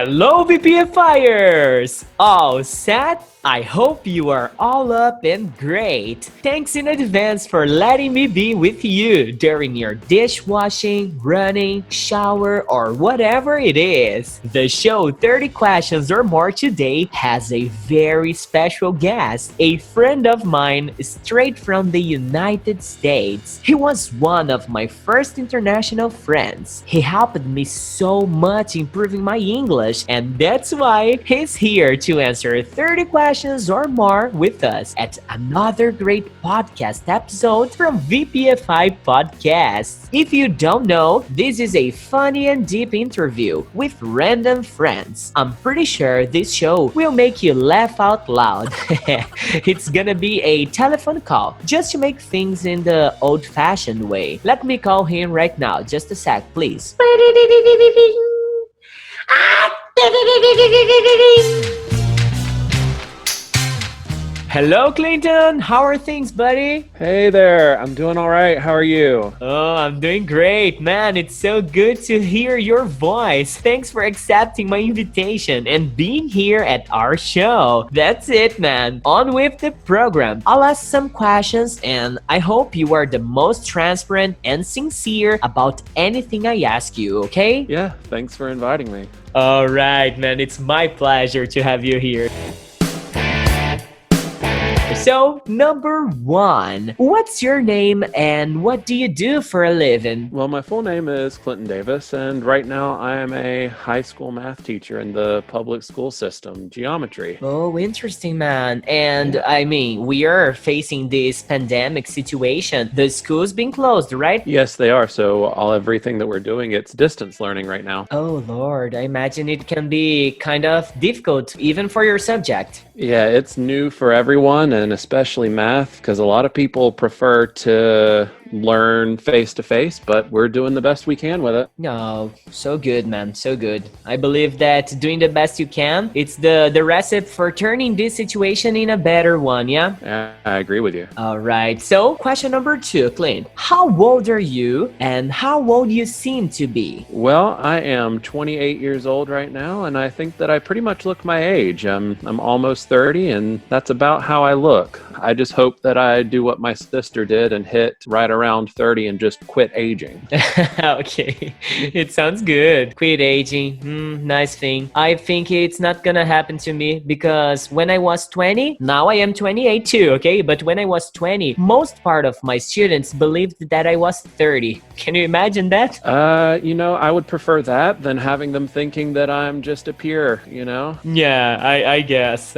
Hello, VPFIers! All set? I hope you are all up and great. Thanks in advance for letting me be with you during your dishwashing, running, shower, or whatever it is. The show 30 Questions or More today has a very special guest, a friend of mine straight from the United States. He was one of my first international friends. He helped me so much improving my English, and that's why he's here to answer 30 questions or more with us at another great podcast episode from VPFI Podcasts. If you don't know, this is a funny and deep interview with random friends. I'm pretty sure this show will make you laugh out loud. It's gonna be a telephone call, just to make things in the old-fashioned way. Let me call him right now. Just a sec, please. Hello, Clinton. How are things, buddy? Hey there. I'm doing all right. How are you? Oh, I'm doing great, man. It's so good to hear your voice. Thanks for accepting my invitation and being here at our show. That's it, man. On with the program. I'll ask some questions and I hope you are the most transparent and sincere about anything I ask you, okay? Yeah, thanks for inviting me. All right, man. It's my pleasure to have you here. So, number one, what's your name and what do you do for a living? Well, my full name is Clinton Davis, and right now I am a high school math teacher in the public school system, geometry. Oh, interesting, man. And I mean, we are facing this pandemic situation. The school's been closed, right? Yes, they are. So everything that we're doing, it's distance learning right now. Oh, Lord. I imagine it can be kind of difficult, even for your subject. Yeah, it's new for everyone, and especially math, because a lot of people prefer to learn face-to-face, but we're doing the best we can with it. No, so good, man, so good. I believe that doing the best you can, it's the recipe for turning this situation in a better one, yeah? Yeah, I agree with you. All right, so question number two, Clint. How old are you and how old you seem to be? Well, I am 28 years old right now, and I think that I pretty much look my age. I'm almost 30, and that's about how I look. I just hope that I do what my sister did and hit right around 30 and just quit aging. Okay, it sounds good. Quit aging, nice thing. I think it's not gonna happen to me because when I was 20, now I am 28 too, okay? But when I was 20, most part of my students believed that I was 30. Can you imagine that? I would prefer that than having them thinking that I'm just a peer, you know? Yeah, I guess.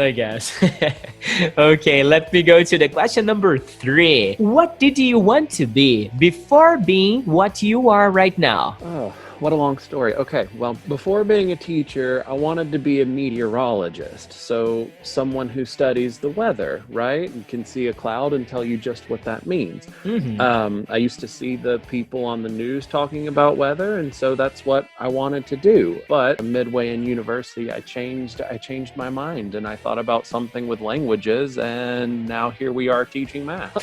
Okay, let me go to the question number 3. What did you want to be before being what you are right now? Oh, what a long story. Okay, well, before being a teacher, I wanted to be a meteorologist. So someone who studies the weather, right? And can see a cloud and tell you just what that means. I used to see the people on the news talking about weather, and so that's what I wanted to do. But midway in university, I changed my mind and I thought about something with languages, and now here we are teaching math.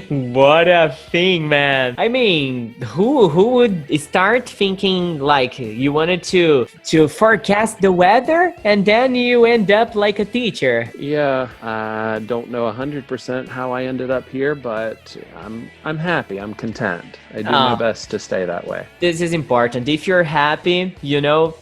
What a thing, man. I mean, who would start thinking like you wanted to forecast the weather and then you end up like a teacher? Yeah, I don't know 100% how I ended up here, but I'm happy. I'm content. I do my best to stay that way. This is important. If you're happy,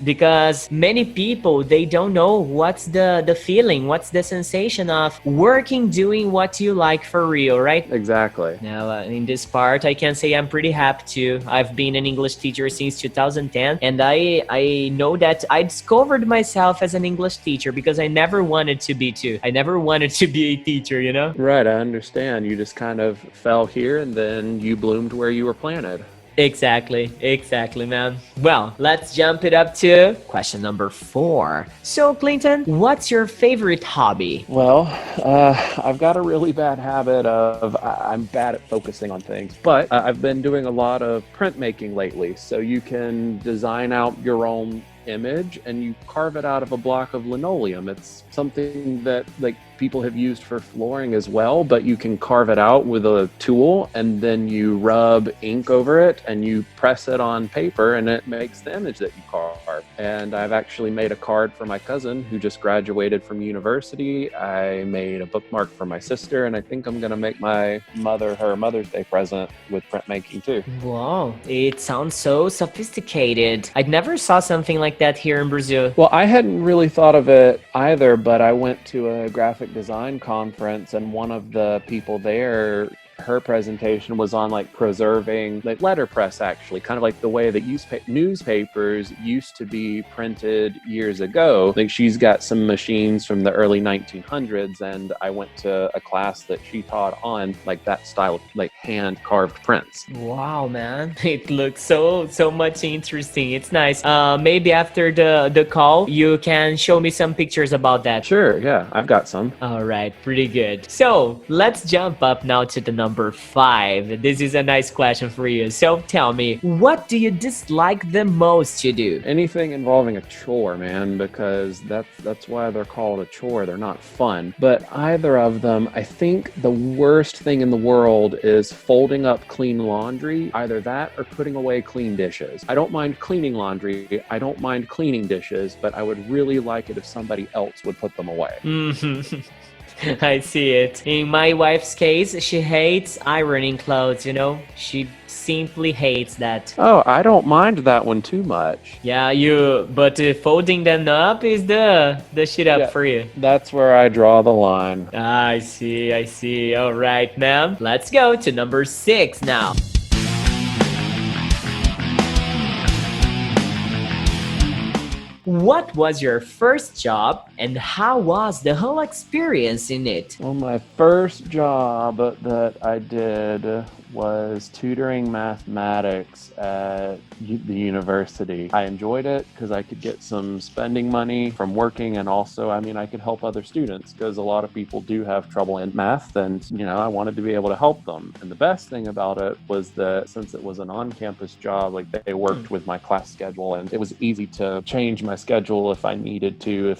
because many people, they don't know what's the feeling, what's the sensation of working, doing what you like for real, right? Exactly. Now, in this part, I can say I'm pretty happy too. I've been an English teacher since 2010, and I know that I discovered myself as an English teacher because I never wanted to be too. I never wanted to be a teacher, you know? Right, I understand. You just kind of fell here and then you bloomed where you were planted. Exactly, man. Well, let's jump it up to question number 4. So, Clinton, what's your favorite hobby? Well, I've got a really bad habit of I'm bad at focusing on things, but I've been doing a lot of printmaking lately. So you can design out your own image and you carve it out of a block of linoleum. It's something that like people have used for flooring as well, but you can carve it out with a tool and then you rub ink over it and you press it on paper and it makes the image that you carve. And I've actually made a card for my cousin who just graduated from university. I made a bookmark for my sister, and I think I'm gonna make my mother her Mother's Day present with printmaking too. Wow, it sounds so sophisticated. I never saw something like that here in Brazil. Well, I hadn't really thought of it either, but I went to a graphic design conference and one of the people there, her presentation was on like preserving like letterpress, actually, kind of like the way that newspapers used to be printed years ago. Like she's got some machines from the early 1900s, and I went to a class that she taught on like that style of like hand carved prints. Wow, man, it looks so much interesting. It's nice. Maybe after the call, you can show me some pictures about that. Sure, yeah, I've got some. All right, pretty good. So let's jump up now to the number 5. This is a nice question for you. So tell me, what do you dislike the most to do? Anything involving a chore, man, because that's why they're called a chore. They're not fun. But either of them, I think the worst thing in the world is folding up clean laundry. Either that or putting away clean dishes. I don't mind cleaning laundry. I don't mind cleaning dishes, but I would really like it if somebody else would put them away. I see it. In my wife's case, she hates ironing clothes, you know? She simply hates that. Oh, I don't mind that one too much. Yeah, but folding them up is the shit up for you. That's where I draw the line. I see. All right, ma'am. Let's go to number 6 now. What was your first job and how was the whole experience in it? Well, my first job that I did was tutoring mathematics at the university. I enjoyed it because I could get some spending money from working, and also, I mean, I could help other students because a lot of people do have trouble in math, and, you know, I wanted to be able to help them. And the best thing about it was that since it was an on-campus job, like they worked with my class schedule, and it was easy to change my schedule if I needed to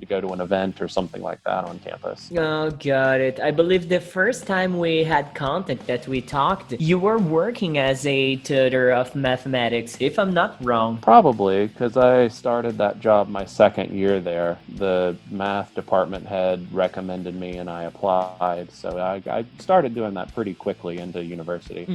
go to an event or something like that on campus. Oh, got it. I believe the first time we had contact that we talked, you were working as a tutor of mathematics, if I'm not wrong. Probably, because I started that job my second year there. The math department head recommended me and I applied, so I started doing that pretty quickly into university.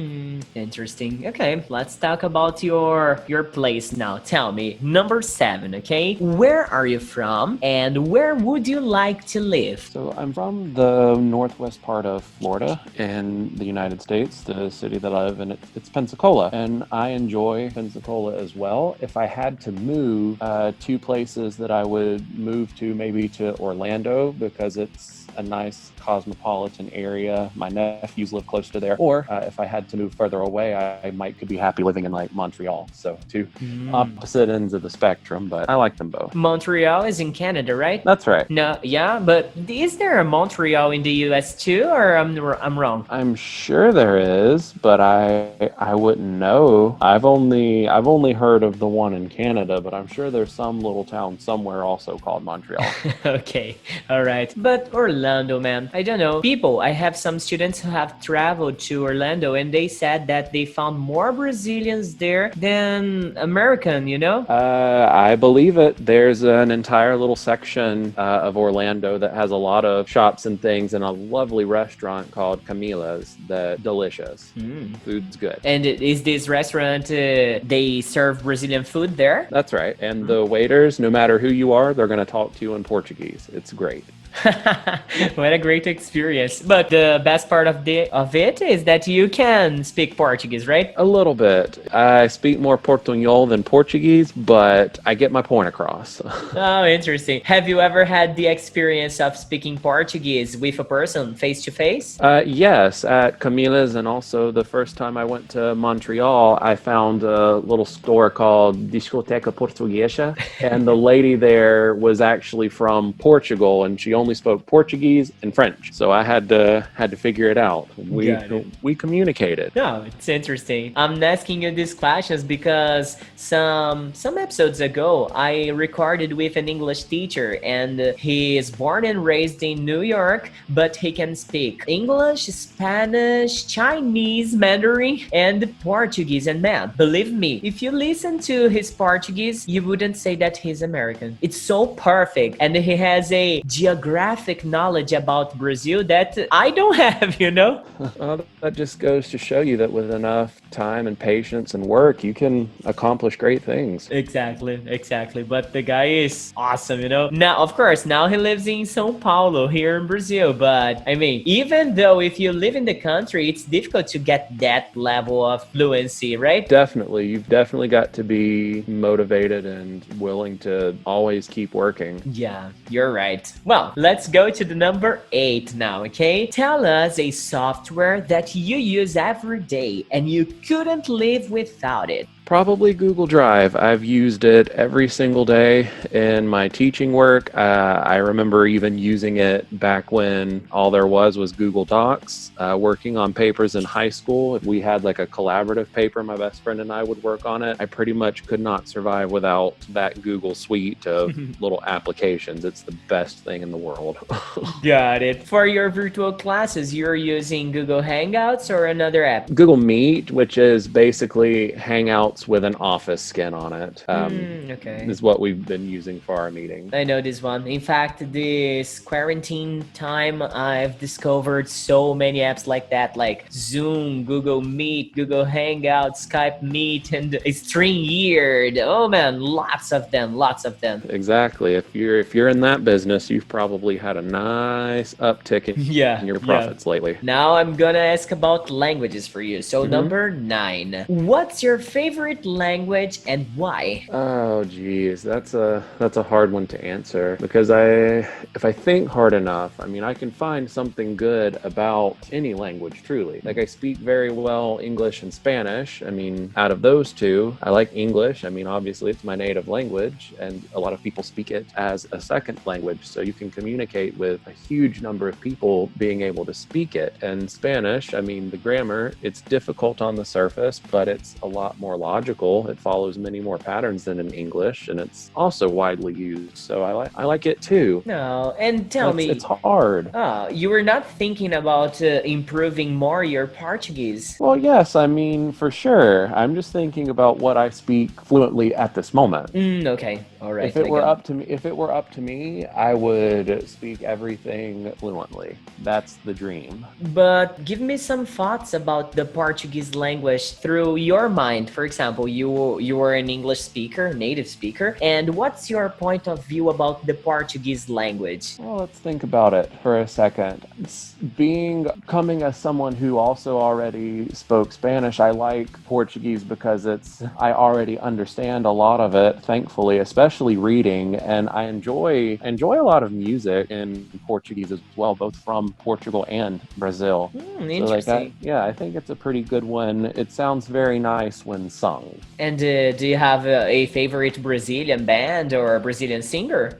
Interesting. Okay, let's talk about your place now. Tell me, number 7, okay? Where are you from and where would you like to live? So I'm from the northwest part of Florida in the United States. The city that I live in, it's Pensacola, and I enjoy Pensacola as well. If I had to move, 2 places that I would move to, maybe to Orlando because it's a nice cosmopolitan area. My nephews live close to there. Or if I had to move further away, I could be happy living in like Montreal. So 2 opposite ends of the spectrum, but I like them both. Montreal is in Canada, right? That's right. No, yeah, but is there a Montreal in the US too, or I'm wrong? I'm sure there is, but I wouldn't know. I've only heard of the one in Canada, but I'm sure there's some little town somewhere also called Montreal. Okay, all right. But Orlando, man, I don't know. I have some students who have traveled to Orlando and they said that they found more Brazilians there than American, you know? I believe it. There's an entire little section of Orlando that has a lot of shops and things and a lovely restaurant called Camila's that's delicious. Food's good. And is this restaurant, they serve Brazilian food there? That's right. And the waiters, no matter who you are, they're going to talk to you in Portuguese. It's great. What a great experience. But the best part of it is that you can speak Portuguese, right? A little bit. I speak more Portuñol than Portuguese, but I get my point across. Oh, interesting. Have you ever had the experience of speaking Portuguese with a person face to face? Yes, at Camila's, and also the first time I went to Montreal, I found a little store called Discoteca Portuguesa, and the lady there was actually from Portugal, and she only spoke Portuguese and French. So I had to figure it out. Got it. We communicated. No, it's interesting. I'm asking you these questions because some episodes ago I recorded with an English teacher, and he is born and raised in New York, but he can speak English, Spanish, Chinese, Mandarin, and Portuguese. And man, believe me, if you listen to his Portuguese, you wouldn't say that he's American. It's so perfect, and he has a geographic knowledge about Brazil that I don't have, you know? Well, that just goes to show you that with enough time and patience and work, you can accomplish great things. Exactly. But the guy is awesome, you know? Now, of course, now he lives in São Paulo here in Brazil. But I mean, even though if you live in the country, it's difficult to get that level of fluency, right? Definitely. You've definitely got to be motivated and willing to always keep working. Yeah, you're right. Well, let's go to the number 8 now, okay? Tell us a software that you use every day and you couldn't live without it. Probably Google Drive. I've used it every single day in my teaching work. I remember even using it back when all there was Google Docs. Working on papers in high school, if we had like a collaborative paper, my best friend and I would work on it. I pretty much could not survive without that Google suite of little applications. It's the best thing in the world. Got it. For your virtual classes, you're using Google Hangouts or another app? Google Meet, which is basically Hangouts with an Office skin on it, okay. is what we've been using for our meetings. I know this one. In fact, this quarantine time, I've discovered so many apps like that, like Zoom, Google Meet, Google Hangouts, Skype Meet, and StreamYard. Oh man, lots of them. Exactly. If you're in that business, you've probably had a nice uptick in your profits lately. Now I'm gonna ask about languages for you. So number 9. What's your favorite language and why? Oh geez, that's a hard one to answer, because if I think hard enough, I mean, I can find something good about any language, truly. Like, I speak very well English and Spanish. I mean, out of those two, I like English. I mean, obviously it's my native language, and a lot of people speak it as a second language, so you can communicate with a huge number of people being able to speak it. And Spanish, I mean, the grammar, it's difficult on the surface, but it's a lot more logical. It follows many more patterns than in English, and it's also widely used. So I like it too. No, and tell me, it's hard. You were not thinking about improving more your Portuguese? Well, yes, I mean, for sure. I'm just thinking about what I speak fluently at this moment. Okay, all right. If it were up to me, I would speak everything fluently. That's the dream. But give me some thoughts about the Portuguese language through your mind. For example, you were an English speaker, native speaker, and what's your point of view about the Portuguese language? Well, let's think about it for a second. Coming as someone who also already spoke Spanish, I like Portuguese because I already understand a lot of it, thankfully, especially reading, and I enjoy a lot of music in Portuguese as well, both from Portugal and Brazil. Interesting. So I think it's a pretty good one. It sounds very nice when sung. And do you have a favorite Brazilian band or a Brazilian singer?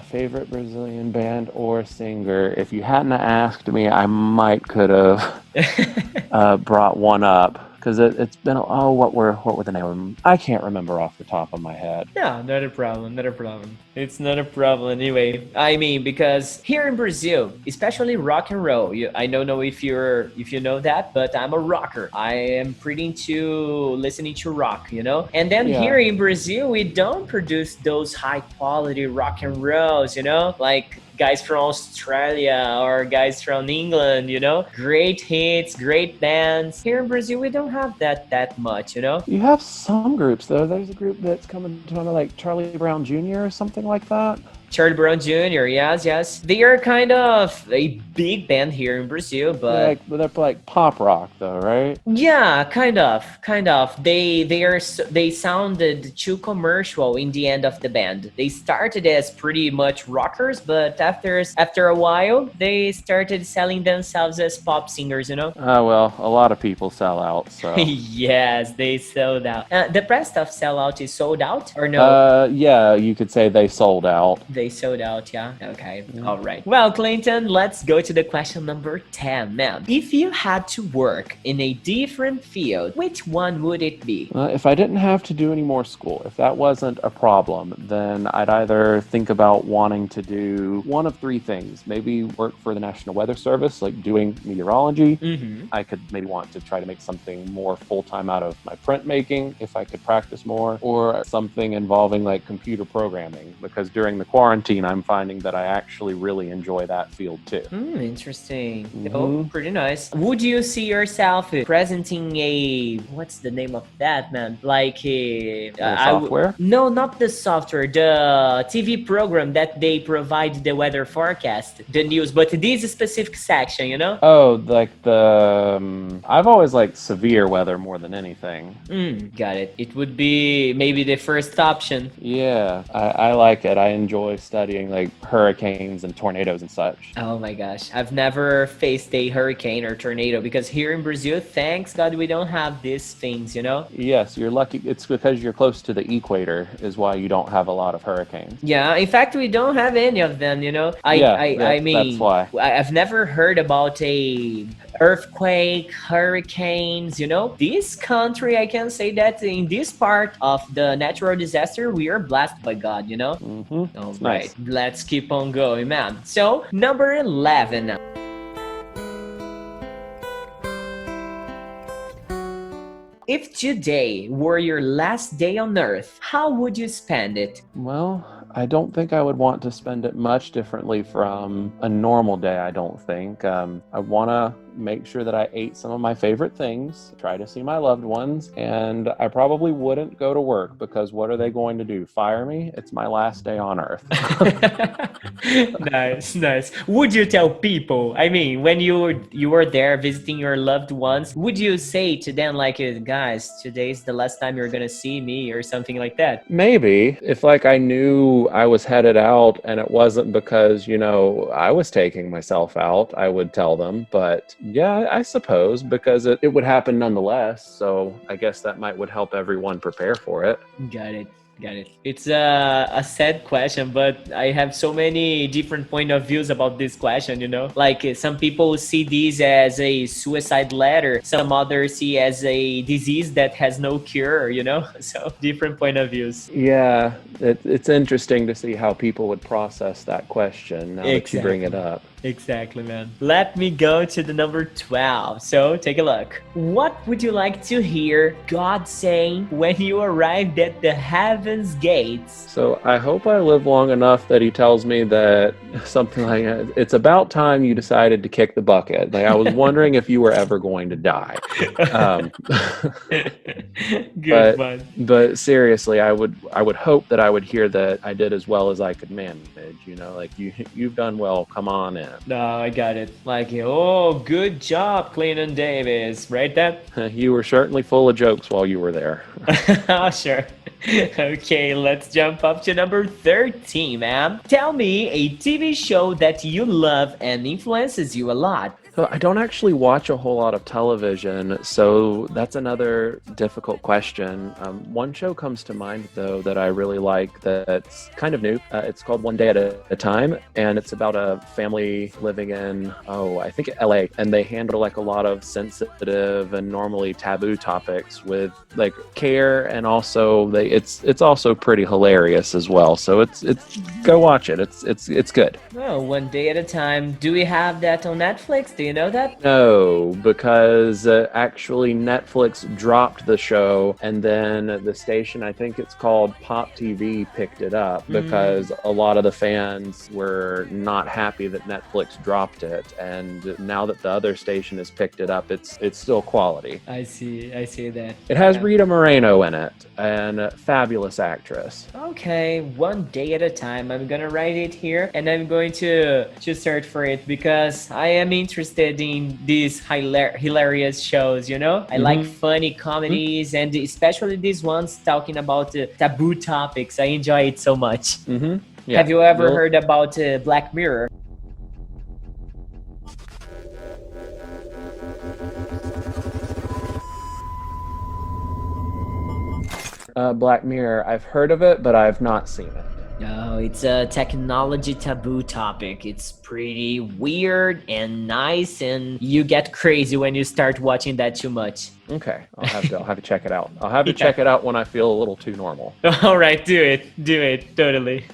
Favorite Brazilian band or singer? If you hadn't asked me, I might could have brought one up. Because it's been, what were the name of them? I can't remember off the top of my head. No, not a problem. It's not a problem anyway. I mean, because here in Brazil, especially rock and roll, I don't know if you know that, but I'm a rocker. I am pretty into listening to rock, you know? And then here in Brazil, we don't produce those high quality rock and rolls, you know? Like guys from Australia or guys from England, you know? Great hits, great bands. Here in Brazil, we don't have that much, you know? You have some groups, though. There's a group that's coming to like Charlie Brown Jr. or something like that. Charlie Brown Jr., yes. They are kind of a big band here in Brazil, but they're like pop rock, though, right? Yeah, kind of. They sounded too commercial in the end of the band. They started as pretty much rockers, but after a while, they started selling themselves as pop singers, you know? Well, a lot of people sell out, so. Yes, they sold out. The rest of Sell Out is sold out, or no? Yeah, you could say they sold out. they sold out, yeah? Okay, Yeah. all right. Well, Clinton, let's go to the question number 10, man. If you had to work in a different field, which one would it be? If I didn't have to do any more school, if that wasn't a problem, then I'd either think about wanting to do one of three things. Maybe work for the National Weather Service, like doing meteorology. Mm-hmm. I could maybe want to try to make something more full-time out of my printmaking if I could practice more, or something involving like computer programming, because during the quarantine, I'm finding that I actually really enjoy that field too. Interesting. Oh, pretty nice. Would you see yourself presenting a, what's the name of that, man? Like a Software? No, not the software, the TV program that they provide the weather forecast, the news, but this specific section, you know? Oh, like the I've always liked severe weather more than anything. Got it. It would be maybe the first option. Yeah, I like it. I enjoy studying like hurricanes and tornadoes and such. Oh my gosh, I've never faced a hurricane or tornado because here in Brazil, thanks God, we don't have these things, you know? Yes, you're lucky. It's because you're close to the equator is why you don't have a lot of hurricanes. Yeah, in fact, we don't have any of them, you know? I mean, that's why. I've never heard about a earthquake, hurricanes, you know? This country, I can say that in this part of the natural disaster, we are blessed by God, you know? All right, nice. let's keep on going, man. So, number 11. If today were your last day on Earth, how would you spend it? Well, I don't think I would want to spend it much differently from a normal day, I don't think. I want to make sure that I ate some of my favorite things, try to see my loved ones, and I probably wouldn't go to work because what are they going to do? Fire me? It's my last day on Earth. Nice, nice. Would you tell people, I mean, when you were there visiting your loved ones, would you say to them like, guys, today's the last time you're gonna see me or something like that? Maybe if like I knew I was headed out and it wasn't because, you know, I was taking myself out, I would tell them. But yeah, I suppose because it would happen nonetheless. So I guess that would help everyone prepare for it. Got it. Got it. It's a sad question, but I have so many different point of views about this question, you know? Like some people see this as a suicide letter, some others see as a disease that has no cure, you know? So different point of views. Yeah, it's interesting to see how people would process that question now that you bring it up. Exactly, man. Let me go to the number 12. So take a look. What would you like to hear God saying when you arrived at the heaven's gates? So I hope I live long enough that he tells me that something like, it's about time you decided to kick the bucket. Like I was wondering if you were ever going to die. Good one. But seriously, I would hope that I would hear that I did as well as I could manage, you know, like you've done well, come on in. No, I got it. Like, oh, good job, Clinton Davis, right? That? You were certainly full of jokes while you were there. Sure. Okay, let's jump up to number 13, man. Tell me a TV show that you love and influences you a lot. So I don't actually watch a whole lot of television, so that's another difficult question. One show comes to mind, though, that I really like that's kind of new. It's called One Day at a Time, and it's about a family living in, I think LA, and they handle like a lot of sensitive and normally taboo topics with like care, and also it's also pretty hilarious as well. So it's go watch it. It's good. Oh, One Day at a Time. Do we have that on Netflix? Do you know that? No, because actually Netflix dropped the show, and then the station, I think it's called Pop TV, picked it up because a lot of the fans were not happy that Netflix dropped it, and now that the other station has picked it up, it's still quality. I see that. It has Rita Moreno in it, and a fabulous actress. Okay, One Day at a Time. I'm gonna write it here, and I'm going to search for it because I am interested in these hilarious shows, you know? I like funny comedies and especially these ones talking about taboo topics. I enjoy it so much. Yeah. Have you ever heard about Black Mirror? Black Mirror, I've heard of it, but I've not seen it. Oh, it's a technology taboo topic. It's pretty weird and nice, and you get crazy when you start watching that too much. Okay, I'll have to check it out. I'll have to Yeah. check it out when I feel a little too normal. All right, do it, totally.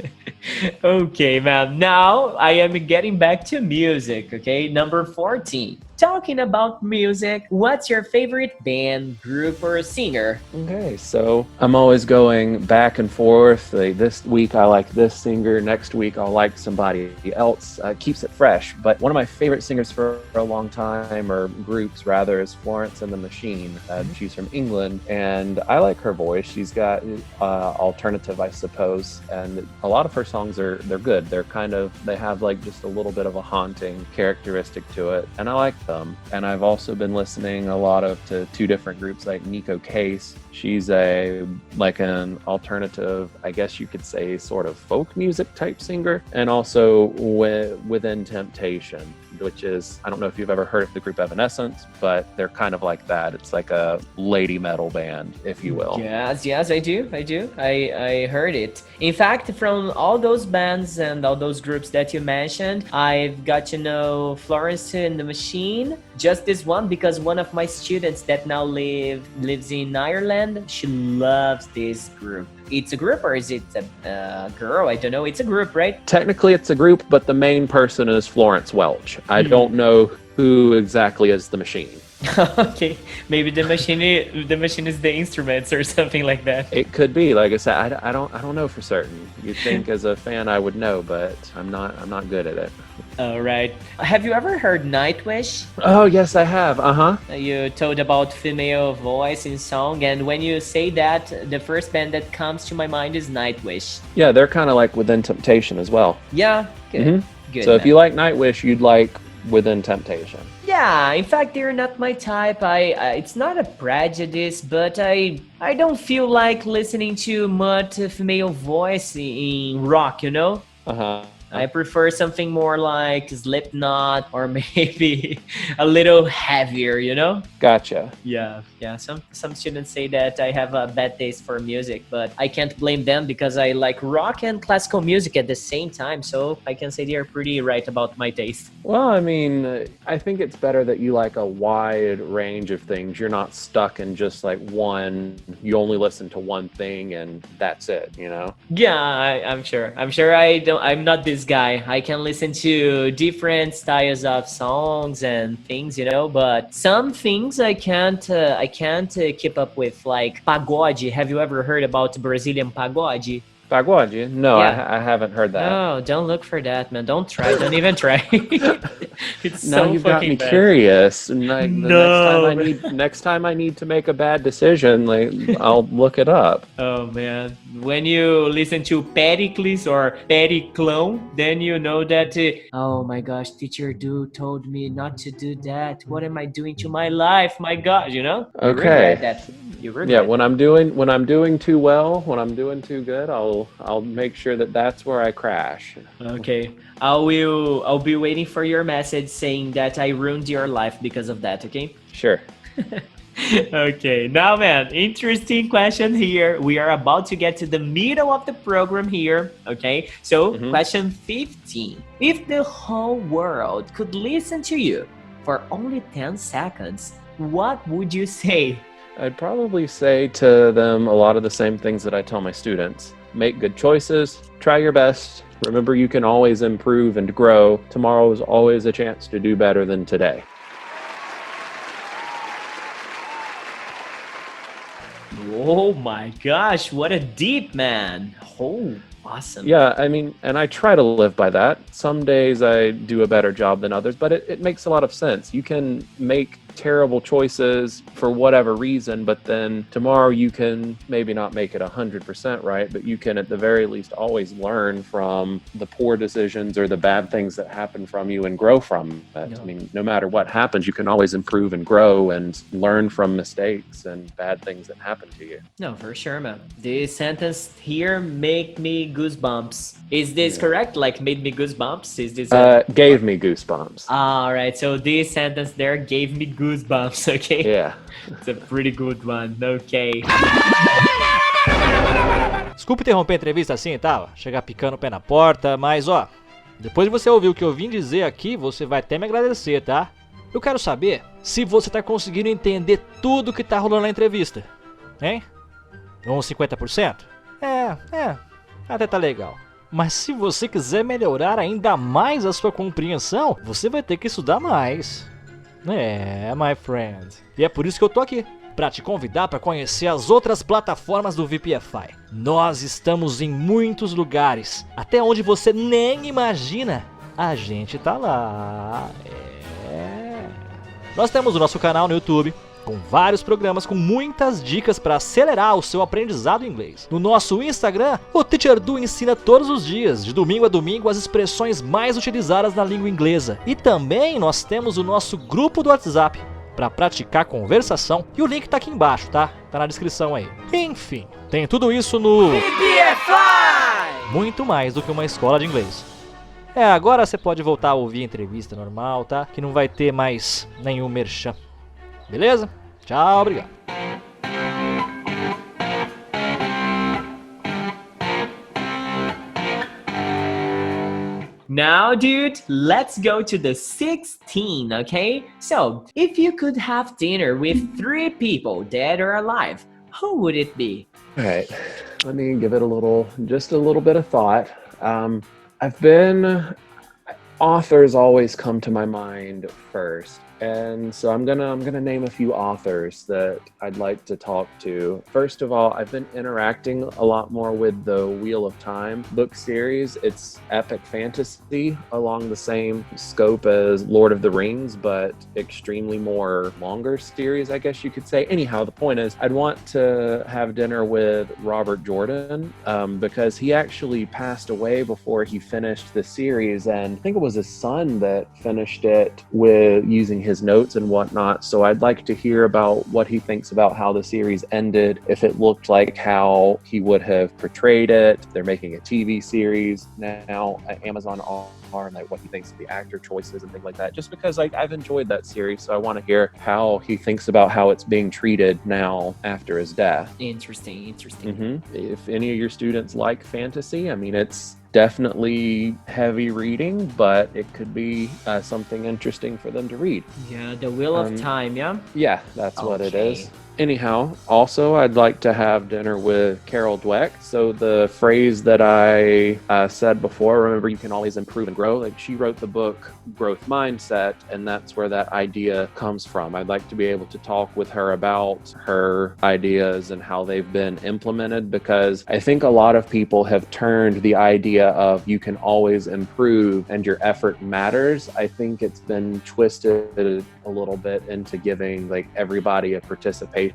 Okay, man. Now I am getting back to music. Okay, number 14. Talking about music, what's your favorite band, group, or singer? Okay, so I'm always going back and forth. Like, this week I like this singer, next week I'll like somebody else. Keeps it fresh. But one of my favorite singers for a long time, or groups rather, is Florence and the Machine. She's from England, and I like her voice. She's got alternative, I suppose, and a lot of her songs they're good. They have like just a little bit of a haunting characteristic to it, and I like them. And I've also been listening a lot to two different groups like Nico Case. She's an alternative, I guess you could say, sort of folk music type singer, and also Within Temptation, which is, I don't know if you've ever heard of the group Evanescence, but they're kind of like that. It's like a lady metal band, if you will. Yes, I do. I heard it. In fact, from all those bands and all those groups that you mentioned, I've got to know Florence and the Machine, just this one, because one of my students that now lives in Ireland, she loves this group. It's a group, or is it a girl? I don't know. It's a group, right? Technically it's a group, but the main person is Florence Welch. I don't know who exactly is the Machine. Okay, maybe the machine is the instruments or something like that. It could be. Like I said, I don't know for certain. You'd think as a fan I would know, but I'm not good at it. All right. Have you ever heard Nightwish? Oh yes, I have. You told about female voice in song, and when you say that, the first band that comes to my mind is Nightwish. Yeah, they're kind of like Within Temptation as well. Yeah, good. Good. So if you like Nightwish, you'd like Within Temptation. Yeah, in fact, they're not my type. It's not a prejudice, but I don't feel like listening to much female voice in rock, you know? I prefer something more like Slipknot, or maybe a little heavier, you know? Gotcha. Yeah. Some students say that I have a bad taste for music, but I can't blame them because I like rock and classical music at the same time, so I can say they are pretty right about my taste. Well, I mean, I think it's better that you like a wide range of things. You're not stuck in just like one. You only listen to one thing and that's it, you know? Yeah, I'm sure. I'm not this guy. I can listen to different styles of songs and things, you know, but some things I can't keep up with, like pagode. Have you ever heard about Brazilian pagode? Pagode? No, Yeah. I haven't heard that. No, don't look for that, man. Don't try. Don't even try. It's Now so you've got me fucking bad. curious. And like, No. next time I need to make a bad decision, like I'll look it up. Oh man, when you listen to Pericles or Periclão, then you know that, oh my gosh, teacher told me not to do that. What am I doing to my life? My gosh, you know? You Okay. regret that. You regret Yeah, when I'm doing too well, when I'm doing too good, I'll make sure that's where I crash. Okay, I'll be waiting for your message saying that I ruined your life because of that, okay? Sure. Okay, now man, interesting question here. We are about to get to the middle of the program here, okay? So, question 15. If the whole world could listen to you for only 10 seconds, what would you say? I'd probably say to them a lot of the same things that I tell my students. Make good choices, try your best. Remember, you can always improve and grow. Tomorrow is always a chance to do better than today. Oh my gosh, what a deep man. Oh, awesome. Yeah, I mean, and I try to live by that. Some days I do a better job than others, but it makes a lot of sense. You can make terrible choices for whatever reason, but then tomorrow you can maybe not make it 100% right, but you can at the very least always learn from the poor decisions or the bad things that happen from you and grow from it. No. I mean, no matter what happens, you can always improve and grow and learn from mistakes and bad things that happen to you. No, for sure, man. This sentence here make me goosebumps. Is this correct? Like, made me goosebumps? Is this Gave me goosebumps. all right, so this sentence there gave me goosebumps, okay? Yeah. It's a pretty good one, okay. Desculpa interromper a entrevista assim e tal, chegar picando o pé na porta, mas ó, depois de você ouvir o que eu vim dizer aqui, você vai até me agradecer, tá? Eu quero saber se você tá conseguindo entender tudo que tá rolando na entrevista, hein? Uns 50%? Até tá legal. Mas se você quiser melhorar ainda mais a sua compreensão, você vai ter que estudar mais. My friend. E é por isso que eu tô aqui, para te convidar para conhecer as outras plataformas do VPFI. Nós estamos em muitos lugares, até onde você nem imagina. A gente tá lá. Nós temos o nosso canal no YouTube, com vários programas com muitas dicas para acelerar o seu aprendizado em inglês. No nosso Instagram, o Teacher Du ensina todos os dias, de domingo a domingo, as expressões mais utilizadas na língua inglesa. E também nós temos o nosso grupo do WhatsApp, para praticar conversação, e o link tá aqui embaixo, tá? Tá na descrição aí. Enfim, tem tudo isso no VPFI! Muito mais do que uma escola de inglês. Agora você pode voltar a ouvir a entrevista normal, tá? Que não vai ter mais nenhum merchan. Beleza? Tchau, obrigado. Now, dude, let's go to the 16, okay? So, if you could have dinner with 3 people, dead or alive, who would it be? All right, let me give it just a little bit of thought. Authors always come to my mind first. And so I'm gonna name a few authors that I'd like to talk to. First of all, I've been interacting a lot more with the Wheel of Time book series. It's epic fantasy along the same scope as Lord of the Rings, but extremely more longer series, I guess you could say. Anyhow, the point is I'd want to have dinner with Robert Jordan because he actually passed away before he finished the series, and I think it was his son that finished it with using his notes and whatnot. So I'd like to hear about what he thinks about how the series ended, if it looked like how he would have portrayed it. They're making a TV series now at Amazon and like what he thinks of the actor choices and things like that, just because I've enjoyed that series. So I want to hear how he thinks about how it's being treated now after his death. Interesting. If any of your students like fantasy, I mean, it's definitely heavy reading, but it could be something interesting for them to read. Yeah, the Wheel of Time, yeah? Yeah, that's what it is. Anyhow, also, I'd like to have dinner with Carol Dweck. So the phrase that I said before, remember, you can always improve and grow. Like, she wrote the book Growth Mindset, and that's where that idea comes from. I'd like to be able to talk with her about her ideas and how they've been implemented, because I think a lot of people have turned the idea of you can always improve and your effort matters. I think it's been twisted a little bit into giving like everybody a participation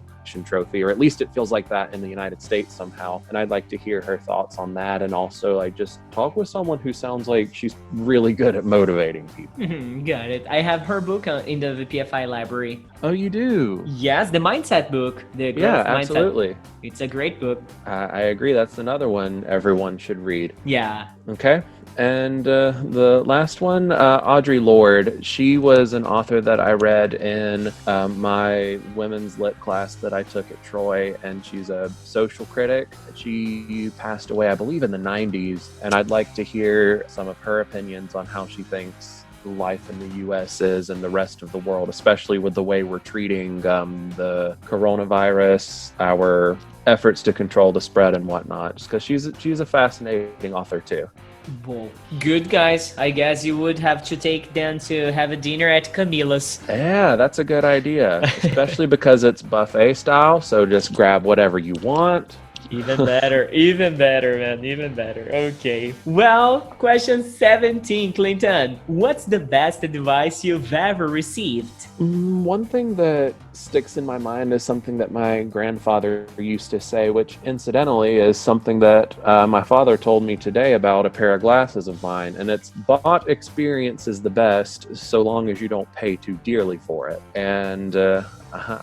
trophy, or at least it feels like that in the United States somehow. And I'd like to hear her thoughts on that, and also like just talk with someone who sounds like she's really good at motivating people. Got it. I have her book in the VPFI library. Oh, you do? Yes, the mindset book. The Yeah, Growth absolutely. Mindset. It's a great book. I agree. That's another one everyone should read. Yeah. Okay. And the last one, Audre Lorde. She was an author that I read in my women's lit class that I took at Troy, and she's a social critic. She passed away, I believe, in the 90s, and I'd like to hear some of her opinions on how she thinks life in the U.S. is and the rest of the world, especially with the way we're treating the coronavirus, our efforts to control the spread and whatnot, just because she's a fascinating author too. Well, good, guys. I guess you would have to take them to have a dinner at Camila's. Yeah, that's a good idea, especially because it's buffet style, so just grab whatever you want. Even better, man, even better. Okay. Well, question 17, Clinton. What's the best advice you've ever received? One thing that sticks in my mind is something that my grandfather used to say, which incidentally is something that my father told me today about a pair of glasses of mine, and it's bought experience is the best so long as you don't pay too dearly for it. And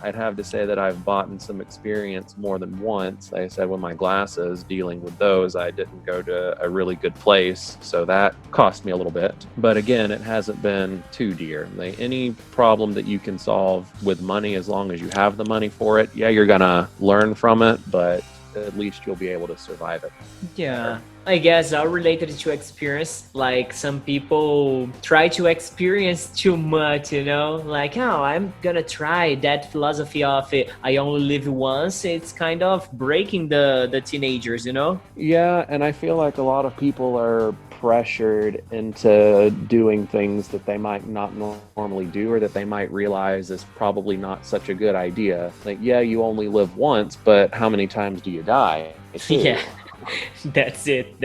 I'd have to say that I've bought in some experience more than once. Like I said, with my glasses, dealing with those, I didn't go to a really good place, so that cost me a little bit. But again, it hasn't been too dear. Like, any problem that you can solve with money, as long as you have the money for it, yeah, you're gonna learn from it, but at least you'll be able to survive it. Yeah, I guess all related to experience. Like some people try to experience too much, you know, like, oh, I'm gonna try that philosophy of I only live once. It's kind of breaking the teenagers, you know? Yeah, and I feel like a lot of people are pressured into doing things that they might not normally do, or that they might realize is probably not such a good idea. Like, yeah, you only live once, but how many times do you die? Yeah. That's it.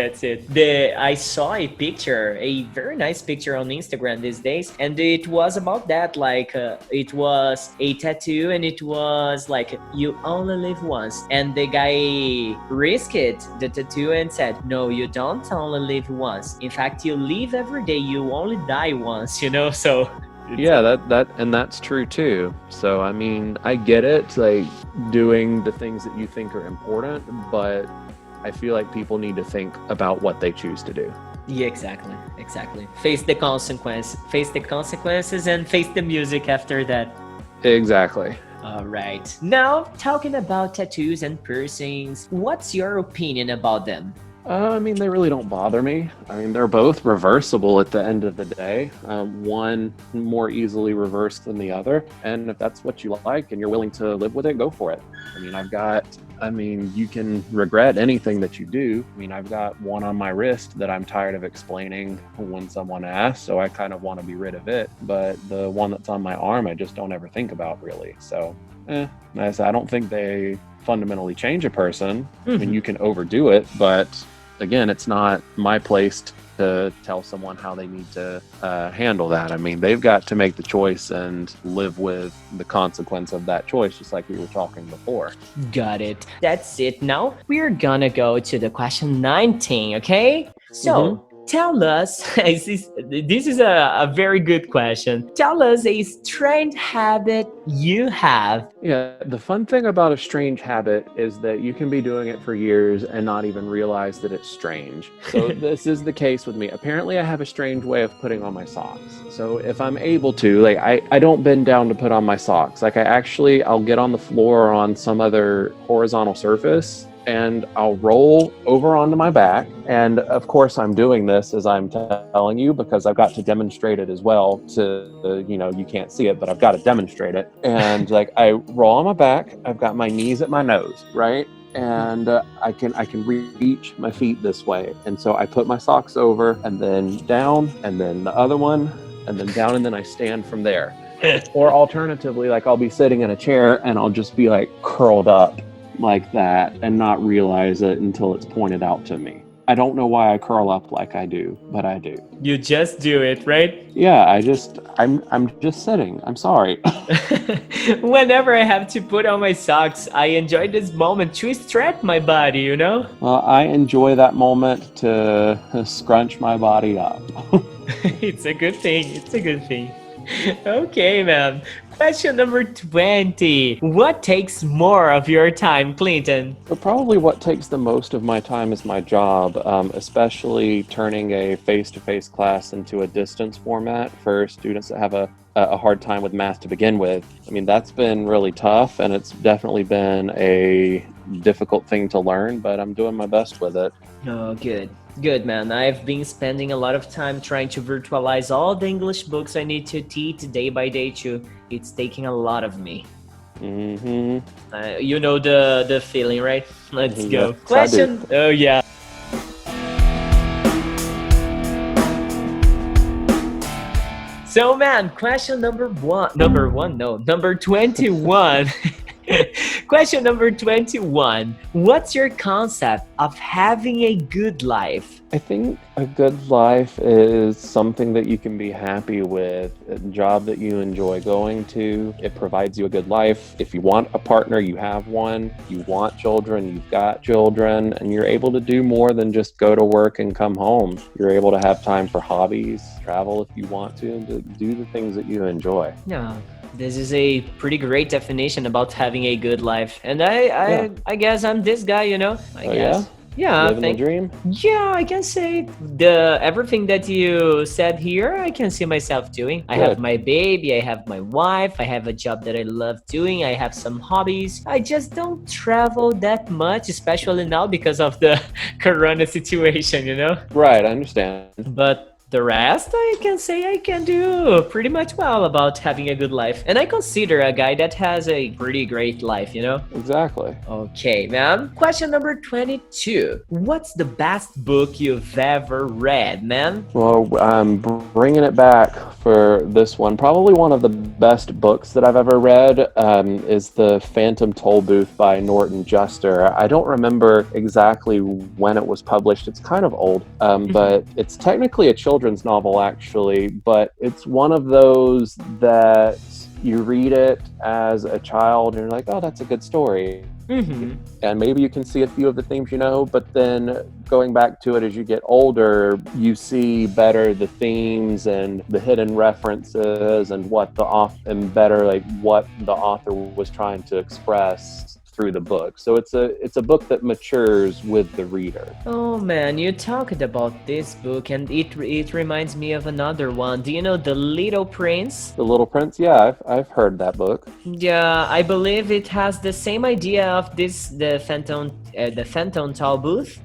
I saw a picture, a very nice picture on Instagram these days, and it was about that. Like, it was a tattoo, and it was like, you only live once. And the guy risked the tattoo and said, no, you don't only live once. In fact, you live every day. You only die once, you know? So yeah, that's true too. So I mean, I get it, like doing the things that you think are important, but I feel like people need to think about what they choose to do. yeah, exactly. Face the consequences and face the music after that. Exactly. All right. Now, talking about tattoos and piercings, what's your opinion about them? I mean, they really don't bother me. I mean, they're both reversible at the end of the day. One more easily reversed than the other. And if that's what you like and you're willing to live with it, go for it. I mean, you can regret anything that you do. I mean, I've got one on my wrist that I'm tired of explaining when someone asks, so I kind of want to be rid of it. But the one that's on my arm, I just don't ever think about really. So, I don't think they fundamentally change a person. I mean, you can overdo it, but again, it's not my place to tell someone how they need to handle that. I mean, they've got to make the choice and live with the consequence of that choice, just like we were talking before. Got it. That's it. Now we're gonna go to the question 19, okay? So, tell us, this is a very good question. Tell us a strange habit you have. Yeah, the fun thing about a strange habit is that you can be doing it for years and not even realize that it's strange. So this is the case with me. Apparently I have a strange way of putting on my socks. So if I'm able to, like, I don't bend down to put on my socks. Like, I'll get on the floor or on some other horizontal surface, and I'll roll over onto my back. And of course I'm doing this as I'm telling you, because I've got to demonstrate it as well to, you can't see it, but I've got to demonstrate it. And like, I roll on my back, I've got my knees at my nose, right? And I can reach my feet this way. And so I put my socks over, and then down, and then the other one, and then down, and then I stand from there. Or alternatively, like, I'll be sitting in a chair and I'll just be like curled up like that and not realize it until it's pointed out to me. I don't know why I curl up like I do, but I do. You just do it, right? Yeah, I'm just sitting. I'm sorry. Whenever I have to put on my socks, I enjoy this moment to stretch my body, you know? Well, I enjoy that moment to scrunch my body up. It's a good thing. Okay, man. Question number 20. What takes more of your time, Clinton? But probably what takes the most of my time is my job, especially turning a face-to-face class into a distance format for students that have a hard time with math to begin with. I mean, that's been really tough, and it's definitely been a difficult thing to learn, but I'm doing my best with it. Oh, good, man. I've been spending a lot of time trying to virtualize all the English books I need to teach day by day too. It's taking a lot of me. You know the feeling, right? Let's go. Yes, Question. Oh yeah. So man, question number 21. Question number 21. What's your concept of having a good life? I think a good life is something that you can be happy with, a job that you enjoy going to. It provides you a good life. If you want a partner, you have one. You want children, you've got children, and you're able to do more than just go to work and come home. You're able to have time for hobbies, travel if you want to, and do the things that you enjoy. Yeah. This is a pretty great definition about having a good life. And I guess I'm this guy, you know? I guess. Yeah? Yeah, Living the dream? yeah, I can say the everything that you said here, I can see myself doing. I have Good. my baby, I have my wife, I have a job that I love doing, I have some hobbies. I just don't travel that much, especially now because of the corona situation, you know? Right, I understand. But the rest, I can say I can do pretty much well about having a good life. And I consider a guy that has a pretty great life, you know? Exactly. Okay, man. Question number 22. What's the best book you've ever read, man? Well, I'm bringing it back for this one. Probably one of the best books that I've ever read is The Phantom Toll Booth by Norton Juster. I don't remember exactly when it was published. It's kind of old, but it's technically a children's novel, actually, but it's one of those that you read it as a child and you're like, oh, that's a good story. And maybe you can see a few of the themes you know, but then going back to it as you get older, you see better the themes and the hidden references and what the author was trying to express through the book. So it's a book that matures with the reader. Oh man, you talked about this book and it reminds me of another one. Do you know The Little Prince? The Little Prince? Yeah, I've heard that book. Yeah, I believe it has the same idea of the Phantom Toll Booth.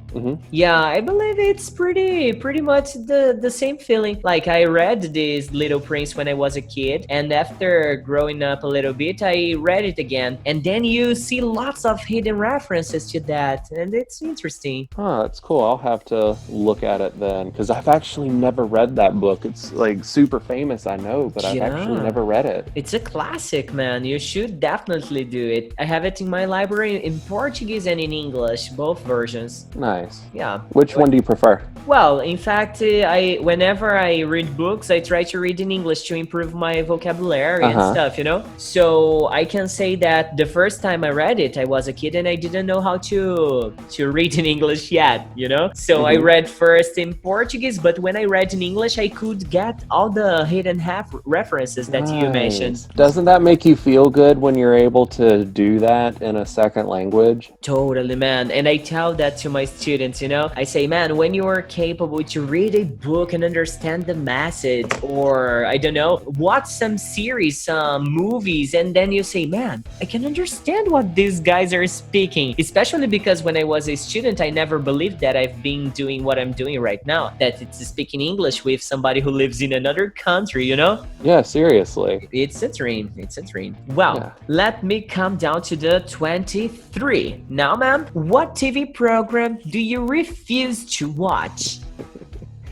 Yeah, I believe it's pretty much the same feeling. Like I read this Little Prince when I was a kid, and after growing up a little bit, I read it again, and then you see lots of hidden references to that, and it's interesting. Oh, that's cool. I'll have to look at it then, because I've actually never read that book. It's like super famous, I know, but I've actually never read it. It's a classic, man. You should definitely do it. I have it in my library in Portuguese and in English, both versions. Nice. Yeah. Which one do you prefer? Well, in fact, whenever I read books, I try to read in English to improve my vocabulary and stuff, you know? So I can say that the first time I read it, I was a kid and I didn't know how to read in English yet, you know? So I read first in Portuguese, but when I read in English, I could get all the hidden references that you mentioned. Doesn't that make you feel good when you're able to do that in a second language? Totally, man. And I tell that to my students, you know? I say, man, when you are capable to read a book and understand the message, or I don't know, watch some series, some movies, and then you say, man, I can understand what these guys are speaking. Especially because when I was a student, I never believed that I've been doing what I'm doing right now, that it's speaking English with somebody who lives in another country, you know? Yeah, seriously. It's a dream. It's a dream. Well, let me come down to the 23. Now, ma'am, what TV program do you refuse to watch?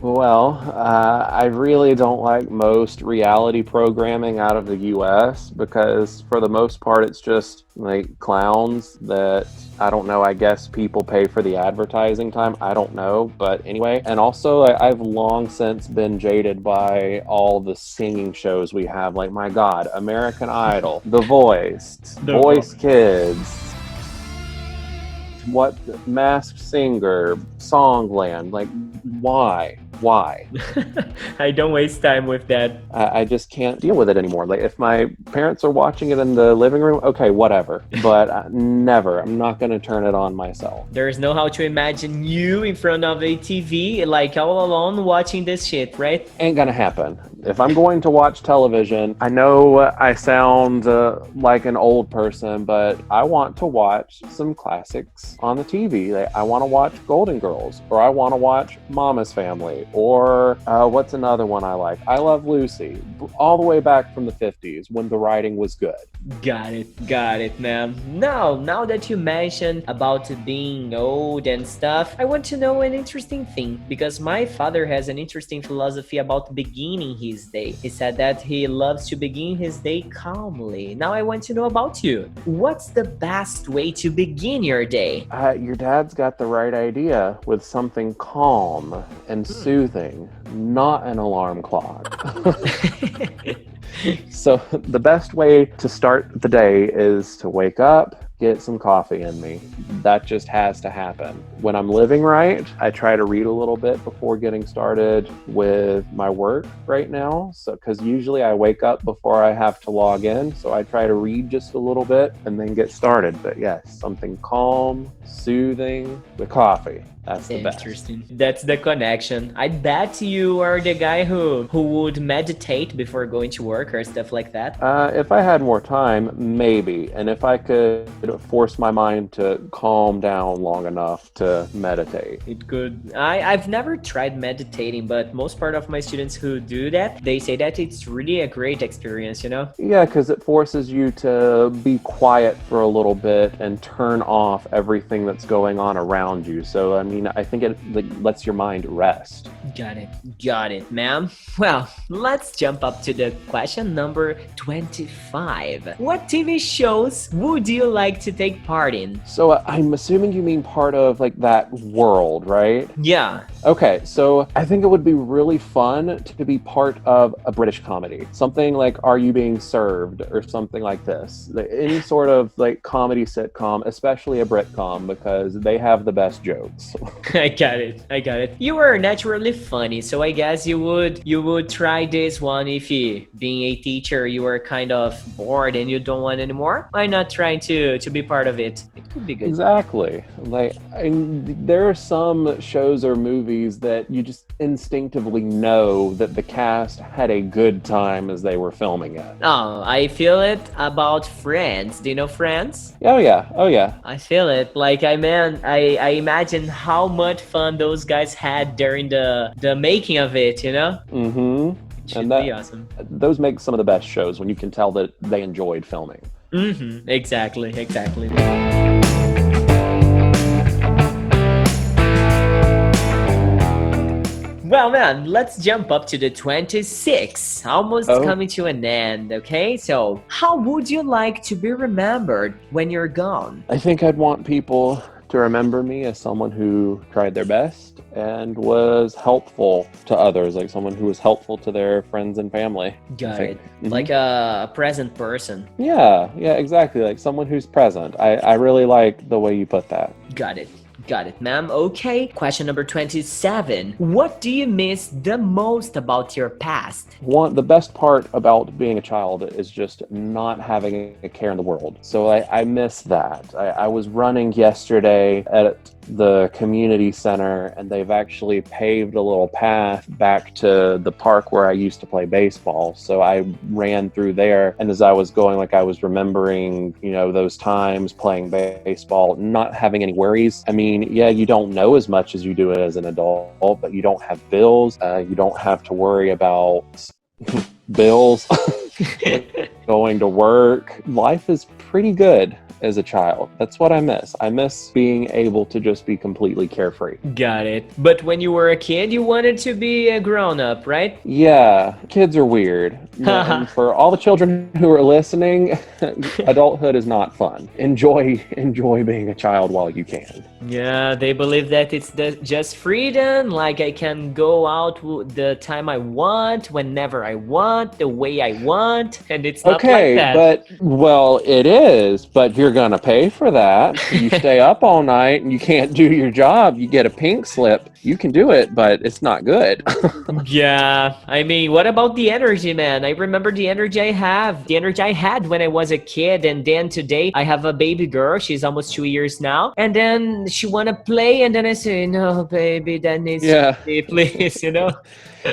Well, I really don't like most reality programming out of the US because for the most part it's just like clowns that, I don't know, I guess people pay for the advertising time. I don't know, but anyway. And also I've long since been jaded by all the singing shows we have. Like, my God, American Idol, The Voice, Voice Kids, what, Masked Singer, Songland. Like, why? I don't waste time with that. I just can't deal with it anymore. Like, if my parents are watching it in the living room, okay, whatever. But never. I'm not going to turn it on myself. There's no how to imagine you in front of a TV, like all alone watching this shit, right? Ain't gonna happen. If I'm going to watch television, I know I sound like an old person, but I want to watch some classics on the TV. Like, I want to watch Golden Girls, or I want to watch Mama's Family, or what's another one I like? I Love Lucy, all the way back from the 50s when the writing was good. Got it, man. Now that you mentioned about being old and stuff, I want to know an interesting thing, because my father has an interesting philosophy about beginning his day. He said that he loves to begin his day calmly. Now I want to know about you. What's the best way to begin your day? Your dad's got the right idea with something calm and soothing, not an alarm clock. So the best way to start the day is to wake up, get some coffee in me. That just has to happen. when I'm living right, I try to read a little bit before getting started with my work right now. So, because usually I wake up before I have to log in. So I try to read just a little bit and then get started. But yes, something calm, soothing, with coffee. That's the best. Interesting. That's the connection. I bet you are the guy who would meditate before going to work or stuff like that. If I had more time, maybe. And if I could force my mind to calm down long enough to meditate. It could. I've never tried meditating, but most part of my students who do that, they say that it's really a great experience, you know? Yeah, because it forces you to be quiet for a little bit and turn off everything that's going on around you. So, I mean, I think it lets your mind rest. Got it, ma'am. Well, let's jump up to the question number 25. What TV shows would you like to take part in? So I'm assuming you mean part of like that world, right? Yeah. Okay, so I think it would be really fun to be part of a British comedy. Something like Are You Being Served or something like this. Any sort of like comedy sitcom, especially a Britcom, because they have the best jokes. I got it. You are naturally funny, so I guess you would try this one if you, being a teacher, you are kind of bored and you don't want anymore. Why not try to be part of it? It could be good. Exactly. Like there are some shows or movies that you just instinctively know that the cast had a good time as they were filming it. Oh, I feel it about Friends. Do you know Friends? Oh yeah. I feel it. Like I imagine how much fun those guys had during the making of it, you know? Mm-hmm. It should be awesome. Those make some of the best shows when you can tell that they enjoyed filming. Mm-hmm. Exactly. Well, man, let's jump up to the 26. Almost coming to an end, okay? So, how would you like to be remembered when you're gone? I think I'd want people to remember me as someone who tried their best and was helpful to others, like someone who was helpful to their friends and family. Got it. Mm-hmm. Like a present person. Yeah, exactly. Like someone who's present. I really like the way you put that. Got it, ma'am. Okay. Question number 27. What do you miss the most about your past? The best part about being a child is just not having a care in the world. So I miss that. I was running yesterday at the community center, and they've actually paved a little path back to the park where I used to play baseball. So I ran through there, and as I was going, like I was remembering, those times playing baseball, not having any worries. I mean, yeah, you don't know as much as you do as an adult, but you don't have bills. You don't have to worry about bills, going to work. Life is pretty good as a child. That's what I miss. I miss being able to just be completely carefree. Got it. But when you were a kid, you wanted to be a grown-up, right? Yeah, kids are weird. And for all the children who are listening, adulthood is not fun. Enjoy being a child while you can. Yeah, they believe that it's just freedom, like I can go out the time I want, whenever I want, the way I want, and it's not like that. But it is, but you're gonna pay for that. You stay up all night and you can't do your job, you get a pink slip. You can do it, but it's not good. Yeah, I mean, what about the energy, man? I remember the energy I had when I was a kid, and then today I have a baby girl. She's almost 2 years now, and then she wanna play, and then I say, no, baby, that needs to be, please,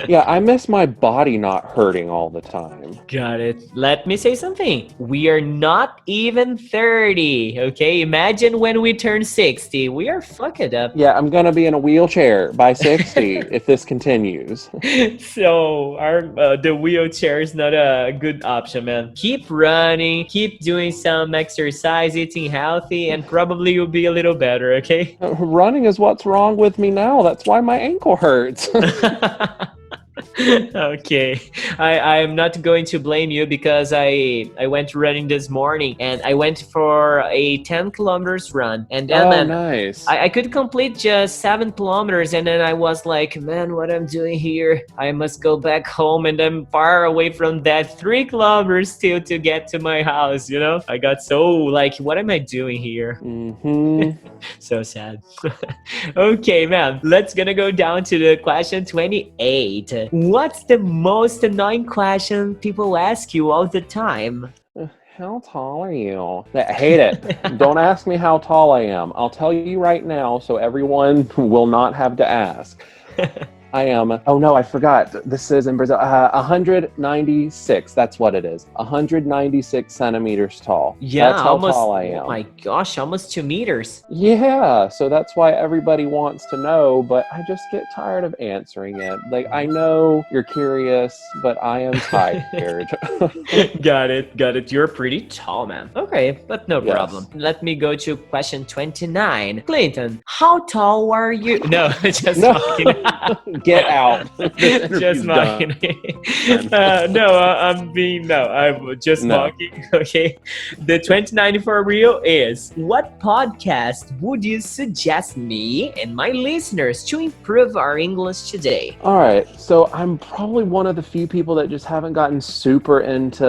Yeah, I miss my body not hurting all the time. Got it. Let me say something. We are not even 30, okay? Imagine when we turn 60. We are fucked up. Yeah, I'm gonna be in a wheelchair by 60 if this continues. So the wheelchair is not a good option, man. Keep running, keep doing some exercise, eating healthy, and probably you'll be a little better, okay? Running is what's wrong with me now. That's why my ankle hurts. Okay, I'm not going to blame you because I went running this morning and I went for a 10 kilometers run, and then Oh, nice. I could complete just 7 kilometers, and then I was like, man, what I'm doing here? I must go back home, and I'm far away from that 3 kilometers still to get to my house, you know? I got so like, what am I doing here? So sad. Okay, man, let's gonna go down to the question 28. What's the most annoying question people ask you all the time? How tall are you? I hate it. Don't ask me how tall I am. I'll tell you right now so everyone will not have to ask. I am, oh no, I forgot. This is in Brazil. 196, that's what it is. 196 centimeters tall. Yeah, that's how almost, tall I am. oh my gosh, almost 2 meters. Yeah, so that's why everybody wants to know, but I just get tired of answering it. Like, I know you're curious, but I am tired. Got it. You're pretty tall, man. Okay, but no Yes. problem. Let me go to question 29. Clinton, how tall are you? No, just No. kidding. Get out. Just mocking. I'm just No. mocking. Okay. The 29 for real is, what podcast would you suggest me and my listeners to improve our English today? All right, so I'm probably one of the few people that just haven't gotten super into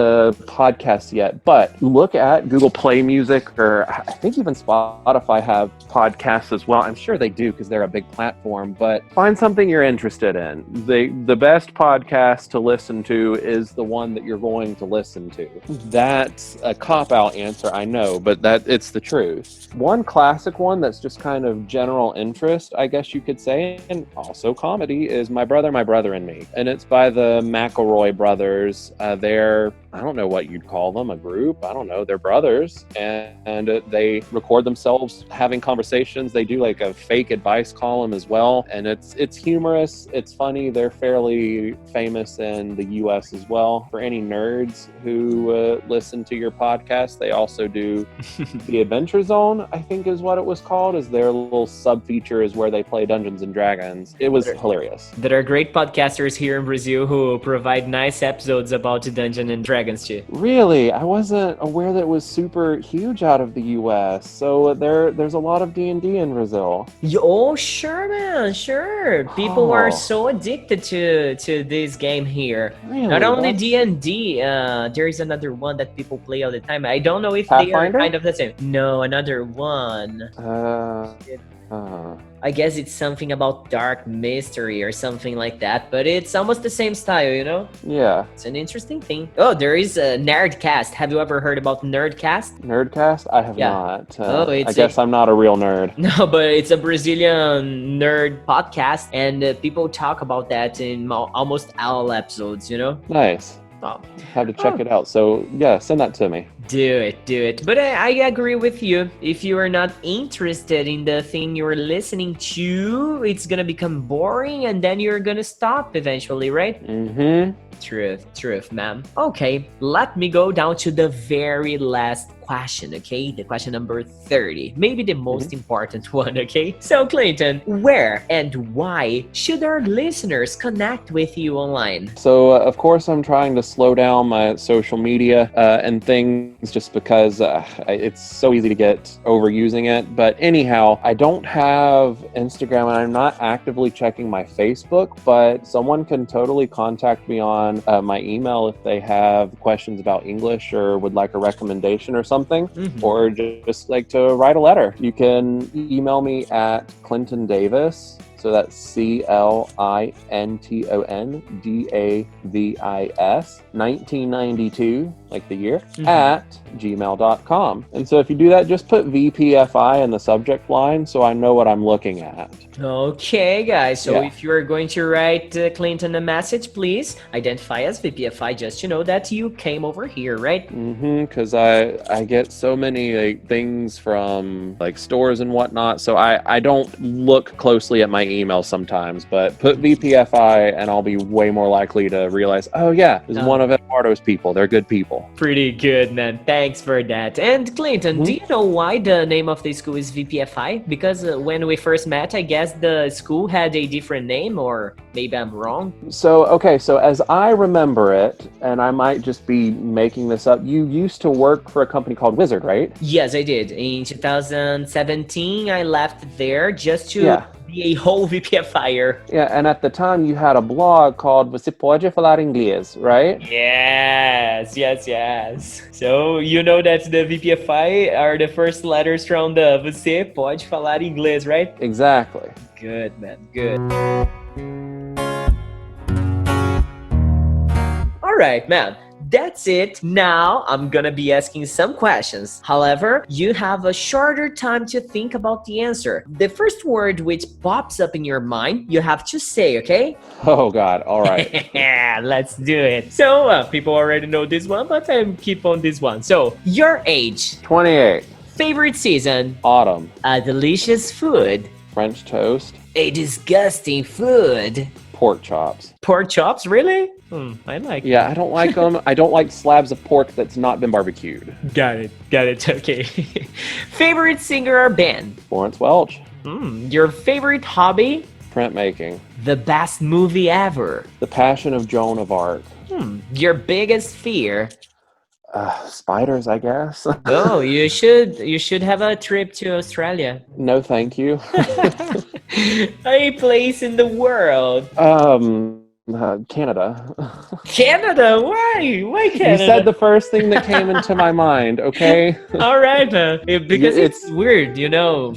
podcasts yet, but look at Google Play Music, or I think even Spotify have podcasts as well. I'm sure they do because they're a big platform, but find something you're interested in. The best podcast to listen to is the one that you're going to listen to. That's a cop-out answer, I know, but it's the truth. One classic one that's just kind of general interest, I guess you could say, and also comedy, is My Brother, and Me. And it's by the McElroy brothers. They're, I don't know what you'd call them, a group. I don't know. They're brothers, and they record themselves having conversations. They do like a fake advice column as well, and it's humorous. It's funny. They're fairly famous in the U.S. as well. For any nerds who listen to your podcast, they also do the Adventure Zone, I think is what it was called, is their little sub-feature is where they play Dungeons and Dragons. It was hilarious. There are great podcasters here in Brazil who provide nice episodes about Dungeons and Dragons too. Really? I wasn't aware that it was super huge out of the U.S. So there's a lot of D&D in Brazil. Oh, sure, man, sure. People are Oh. so addicted to this game here. Really? Not only That's- D&D, there is another one that people play all the time. I don't know if they are Pathfinder? kind of the same. No, another one. I guess it's something about dark mystery or something like that, but it's almost the same style, you know? Yeah. It's an interesting thing. Oh, there is a Nerdcast. Have you ever heard about Nerdcast? Nerdcast? I have Yeah. not. Oh, I it's guess I'm not a real nerd. No, but it's a Brazilian nerd podcast, and people talk about that in almost all episodes, you know? Nice. Oh. Have to check it out. So yeah, send that to me. Do it. But I agree with you. If you are not interested in the thing you're listening to, it's gonna become boring, and then you're gonna stop eventually, right? Mm-hmm. Truth, ma'am. Okay, let me go down to the very last question, okay? The question number 30. Maybe the most important one, okay? So, Clayton, where and why should our listeners connect with you online? So, of course, I'm trying to slow down my social media and things just because it's so easy to get overusing it. But anyhow, I don't have Instagram and I'm not actively checking my Facebook, but someone can totally contact me on my email if they have questions about English or would like a recommendation or something, or just like to write a letter. You can email me at Clinton Davis. So that's ClintonDavis 1992, like the year, at gmail.com. And so if you do that, just put VPFI in the subject line so I know what I'm looking at. Okay, guys. So Yeah. if you are going to write Clinton a message, please identify as VPFI just to know that you came over here, right? Because I get so many like things from like stores and whatnot, so I don't look closely at my email sometimes, but put VPFI and I'll be way more likely to realize, oh yeah, this is one of Eduardo's people. They're good people. school. Pretty good, man. Thanks for that. And Clinton, do you know why the name of the school is VPFI? Because when we first met, I guess the school had a different name, or maybe I'm wrong. So as I remember it, and I might just be making this up, you used to work for a company called Wizard, right? Yes, I did. In 2017, I left there just to be a whole VPFIer. Yeah, and at the time you had a blog called Você Pode Falar Inglês, right? Yes. So you know that the VPFI are the first letters from the Você Pode Falar Inglês, right? Exactly. Good, man. Good. All right, man. That's it. Now I'm gonna be asking some questions. However, you have a shorter time to think about the answer. The first word which pops up in your mind, you have to say, okay? Oh God, all right. Yeah, let's do it. So, people already know this one, but I keep on this one. So, your age, 28. favorite season, Autumn. a delicious food, French toast. a disgusting food. Pork chops. Pork chops, really? I like it. Yeah, I don't like them. I don't like slabs of pork that's not been barbecued. Got it. Okay. Favorite singer or band? Lawrence Welch. Your favorite hobby? Printmaking. The best movie ever? The Passion of Joan of Arc. Your biggest fear? Spiders, I guess. Oh, you should have a trip to Australia. No, thank you. A place in the world. Canada. Canada? Why? Why Canada? You said the first thing that came into my mind, okay? All right, because it's weird, you know.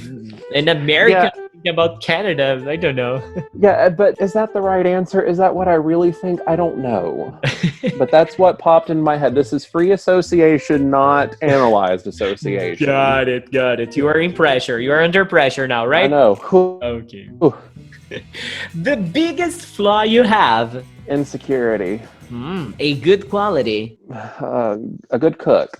In America, thinking about Canada, I don't know. Yeah, but is that the right answer? Is that what I really think? I don't know. But that's what popped in my head. This is free association, not analyzed association. Got it. You are in pressure. You are under pressure now, right? I know. Okay. The biggest flaw you have? Insecurity. A good quality. A good cook.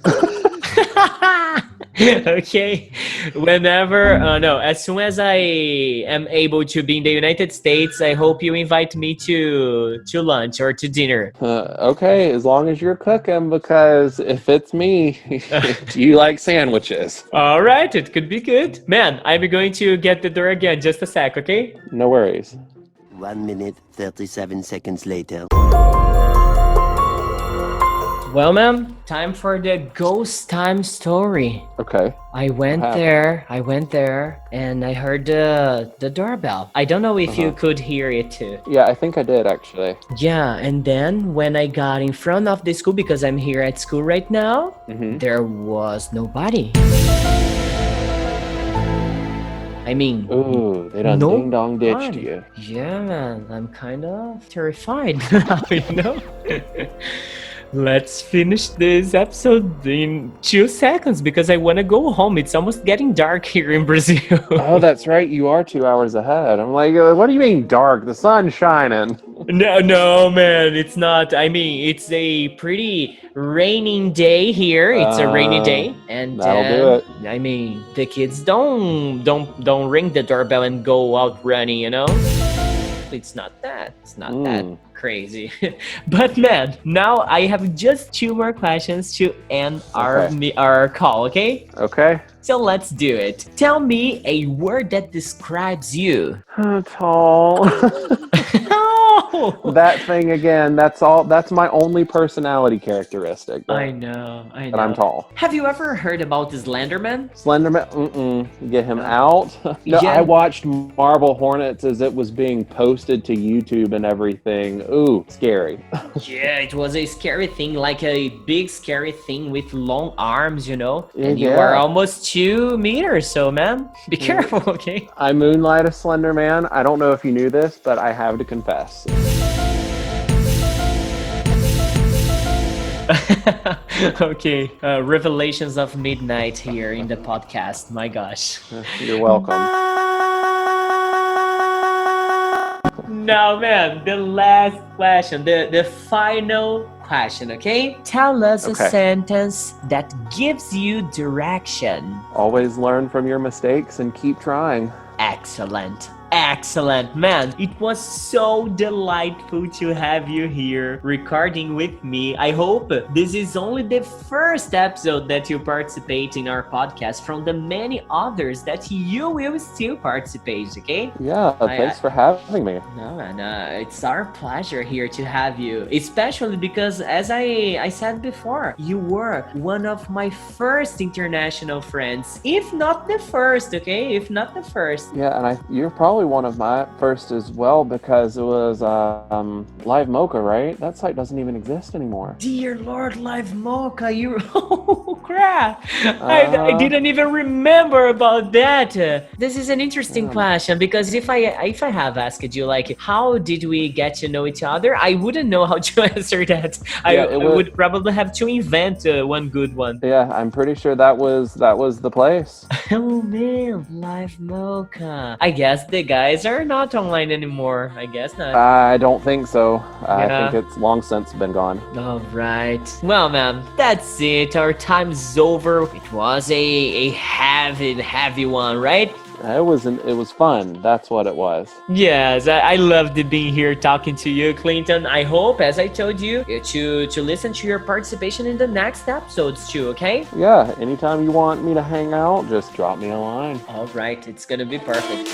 Okay. As soon as I am able to be in the United States, I hope you invite me to lunch or to dinner. Okay, as long as you're cooking, because if it's me, you like sandwiches. All right, it could be good. Man, I'm going to get the door again. Just a sec, okay? No worries. 1 minute, 37 seconds later. Well, ma'am, time for the ghost time story. Okay. I went there, and I heard the doorbell. I don't know if you could hear it too. Yeah, I think I did actually. Yeah, and then when I got in front of the school, because I'm here at school right now, there was nobody. I mean, ooh, they done ding dong ditched you. Yeah, man, I'm kind of terrified now, you know? Let's finish this episode in 2 seconds because I want to go home. It's almost getting dark here in Brazil. Oh, that's right. You are 2 hours ahead. I'm like, what do you mean dark? The sun's shining. No, man, it's not. I mean, it's a pretty raining day here. It's a rainy day, and that'll do it. I mean, the kids don't ring the doorbell and go out running, you know. It's not that. It's not that crazy. But man, now I have just 2 more questions to end our call, okay? Okay. So let's do it. Tell me a word that describes you. Tall. That thing again, that's my only personality characteristic. I know. That I'm tall. Have you ever heard about the Slenderman? Slenderman? Get him out? No, Yeah. I watched Marble Hornets as it was being posted to YouTube and everything. Ooh, scary. Yeah, it was a scary thing, like a big scary thing with long arms, you know? And you are almost 2 meters, so man, be careful, okay? I moonlight a Slender Man. I don't know if you knew this, but I have to confess. Okay, revelations of midnight here in the podcast. My gosh. You're welcome. Now, man, the last question, the final question, okay? Tell us a sentence that gives you direction. Always learn from your mistakes and keep trying. Excellent. Excellent, man. It was so delightful to have you here recording with me. I hope this is only the first episode that you participate in our podcast from the many others that you will still participate, okay? Yeah, thanks for having me. No, man, it's our pleasure here to have you, especially because, as I said before, you were one of my first international friends, if not the first, okay? If not the first. Yeah, and you're probably one of my first as well, because it was Live Mocha, right? That site doesn't even exist anymore. Dear Lord, Live Mocha, you... Oh, crap! I didn't even remember about that. This is an interesting question, because if I have asked you, like, how did we get to know each other, I wouldn't know how to answer that. Yeah, I would probably have to invent one good one. Yeah, I'm pretty sure that was the place. Oh man, Live Mocha. I guess the guys are not online anymore. I guess not. I don't think so. I Yeah. think it's long since been gone. All right. Well, man, that's it. Our time's over. It was a heavy one, right? It was fun. That's what it was. Yes, I loved being here talking to you, Clinton. I hope, as I told you, to listen to your participation in the next episodes too, okay? Yeah, anytime you want me to hang out, just drop me a line. All right, it's gonna be perfect.